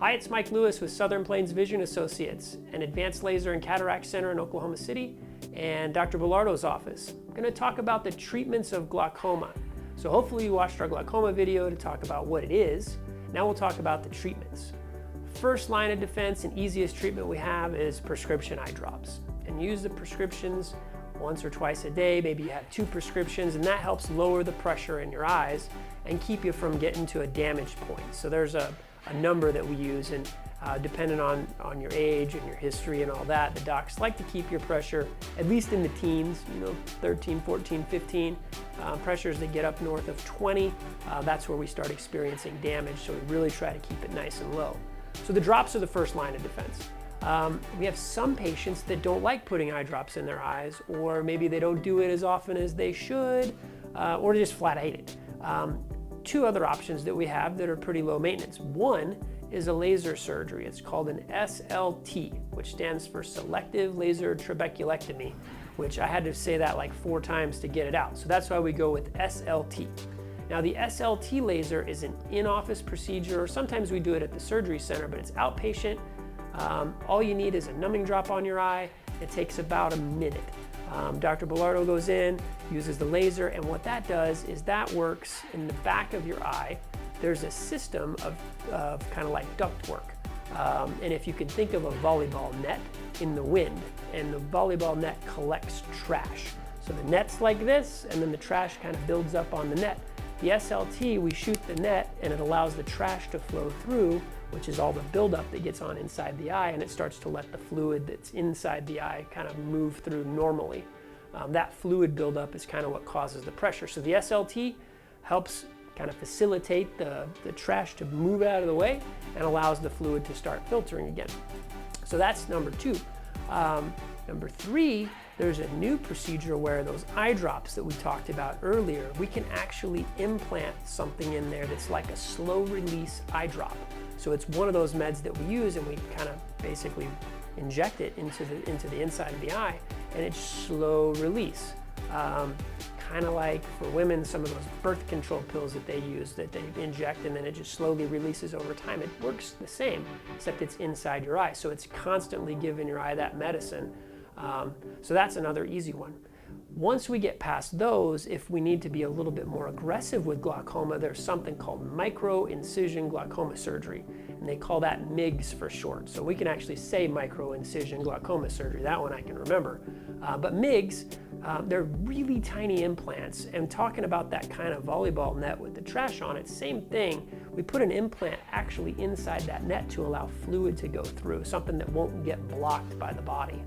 Hi, it's Mike Lewis with Southern Plains Vision Associates, an advanced laser and cataract center in Oklahoma City, and Dr. Bellardo's office. I'm going to talk about the treatments of glaucoma. So hopefully you watched our glaucoma video to talk about what it is. Now we'll talk about the treatments. First line of defense and easiest treatment we have is prescription eye drops. And use the prescriptions once or twice a day. Maybe you have 2 prescriptions, and that helps lower the pressure in your eyes and keep you from getting to a damaged point. So there's a number that we use, and depending on your age and your history and all that, the docs like to keep your pressure at least in the teens, 13, 14, 15. Pressures that get up north of 20, that's where we start experiencing damage, so we really try to keep it nice and low. So the drops are the first line of defense. We have some patients that don't like putting eye drops in their eyes, or maybe they don't do it as often as they should, or they just flat hate it. 2 other options that we have that are pretty low maintenance. One is a laser surgery. It's called an SLT, which stands for selective laser trabeculectomy, which I had to say that like 4 times to get it out. So that's why we go with SLT. Now the SLT laser is an in-office procedure, or sometimes we do it at the surgery center, but it's outpatient. All you need is a numbing drop on your eye. It takes about a minute. Dr. Bellardo goes in, uses the laser, and what that does is that works in the back of your eye. There's a system of kind of like ductwork. And if you can think of a volleyball net in the wind, and the volleyball net collects trash. So the net's like this, and then the trash kind of builds up on the net. The SLT, we shoot the net, and it allows the trash to flow through, which is all the buildup that gets on inside the eye, and it starts to let the fluid that's inside the eye kind of move through normally. That fluid buildup is kind of what causes the pressure. So the SLT helps kind of facilitate the trash to move out of the way and allows the fluid to start filtering again. So that's number 2. Number 3, there's a new procedure where those eye drops that we talked about earlier, we can actually implant something in there that's like a slow release eye drop. So it's one of those meds that we use, and we kind of basically inject it into the inside of the eye, and it's slow release. Kind of like for women, some of those birth control pills that they use that they inject, and then it just slowly releases over time. It works the same, except it's inside your eye. So it's constantly giving your eye that medicine. So that's another easy one. Once we get past those, if we need to be a little bit more aggressive with glaucoma, there's something called micro-incision glaucoma surgery, and they call that MIGS for short. So we can actually say micro-incision glaucoma surgery. That one I can remember. But MIGS, they're really tiny implants, and talking about that kind of volleyball net with the trash on it, same thing. We put an implant actually inside that net to allow fluid to go through, something that won't get blocked by the body.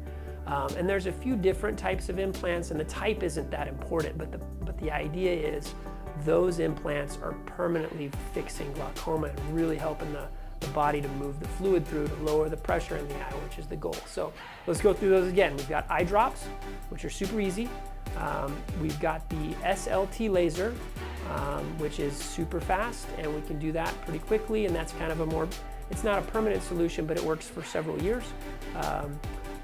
And there's a few different types of implants, and the type isn't that important, but the idea is those implants are permanently fixing glaucoma and really helping the body to move the fluid through to lower the pressure in the eye, which is the goal. So let's go through those again. We've got eye drops, which are super easy. We've got the SLT laser, which is super fast, and we can do that pretty quickly, and that's kind of it's not a permanent solution, but it works for several years.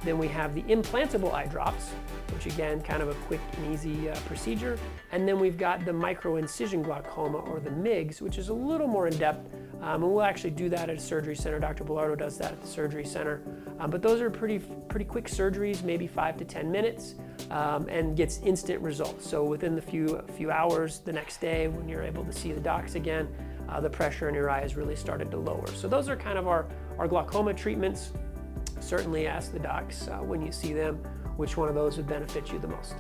Then we have the implantable eye drops, which again, kind of a quick and easy procedure. And then we've got the micro-incision glaucoma, or the MIGS, which is a little more in-depth. And we'll actually do that at a surgery center. Dr. Bellardo does that at the surgery center. But those are pretty quick surgeries, maybe 5 to 10 minutes, and gets instant results. So within the few hours the next day, when you're able to see the docs again, the pressure in your eye has really started to lower. So those are kind of our glaucoma treatments. Certainly ask the docs when you see them which one of those would benefit you the most.